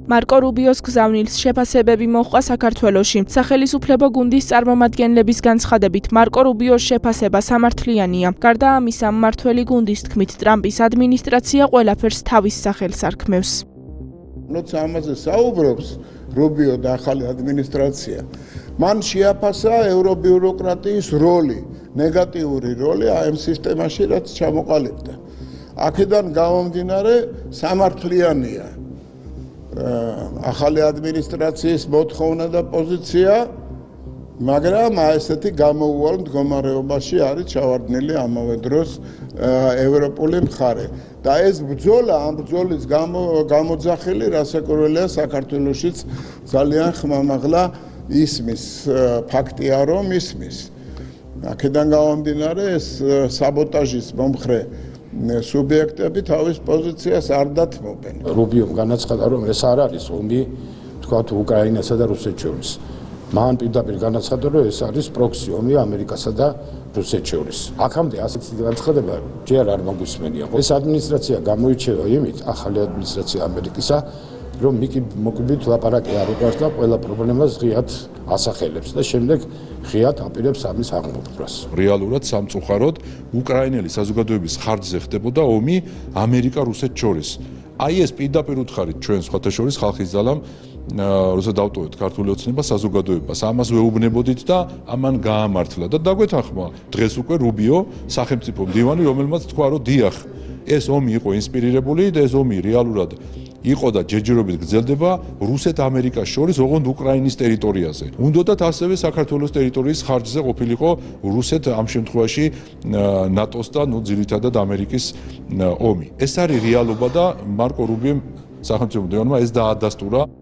მარკო რუბიოს გზავნილს შეფასებები მოჰყვა საქართველოში. სახელისუფლებო გუნდის წარმომადგენლების განცხადებით, მარკო რუბიოს შეფასება სამართლიანია. გარდა ამისა, მმართველი გუნდის თქმით, ტრამპის ადმინისტრაცია ყველაფერს თავის სახელს არქმევს. როცა ამაზე საუბრობს რუბიო და ახალი ადმინისტრაცია, მან შეაფასა ევრობიუროკრატიის როლი, ნეგატიური როლი ამ სისტემაში, რაც ჩამოყალიბდა. აქედან გამომდინარე სამართლიანია ახალი ადმინისტრაციის მოთხოვნა და პოზიცია, მაგრამ ესეთი გამოუვალ მდგომარეობაში არის ჩავარდნილი ამავე დროს ევროპული მხარე. და ეს ბრძოლა, ამ ბრძოლის გამოძახილი რასაკვირველია საქართველოშიც ძალიან ხმამაღლა ისმის, ფაქტია რომ ისმის. აქედან გამომდინარე ეს საბოტაჟის მომხრე სუბიექტები თავის პოზიციას არ დათმობენ. რუბიომ განაცხადა, რომ ეს არ არის ომი, თქვათ, უკრაინასა და რუსეთს შორის. მან პირდაპირ განაცხადა, რომ ეს არის პროქსი ომი ამერიკასა და რუსეთს შორის. აქამდე ასეთი განცხადება ჯერ არ მოგვისმენია. ეს ადმინისტრაცია გამოირჩევა იმით, ახალი ადმინისტრაცია ამერიკისა, რომ მოკვდით ლაპარაკი არ უყარს და ყველა პრობლემას ღიად ასახელებს და შემდეგ ღიად აპირებს ამის აღმოფხვრას. რეალურად სამწუხაროდ უკრაინელი საზოგადოების ხარჯზე ხდებოდა ომი ამერიკა-რუსეთს შორის. აი ეს პირდაპირ უთხარით ჩვენ სხვათა შორის ხალხის ძალამ როცა დავტოვეთ ქართული ოცნება საზოგადოებას, ამას ვეუბნებოდით და ამან გაამართლა და დაგვეთანხმა დღეს უკვე რუბიო სახელმწიფო მდივანი, რომელმაც თქვა, რომ დიახ, ეს ომი იყო ინსპირირებული და ეს ომი რეალურად იყო და ჯერჯერობით გრძელდება რუსეთ-ამერიკას შორის, ოღონდ უკრაინის ტერიტორიაზე. უნდათ ასევე საქართველოს ტერიტორიის ხარჯზე ყოფილიყო რუსეთ ამ შემთხვევაში ნატოს და ძირითადად ამერიკის ომი. ეს არის რეალობა და მარკო რუბიომ სახელმწიფო მდივანმა ეს დაადასტურა.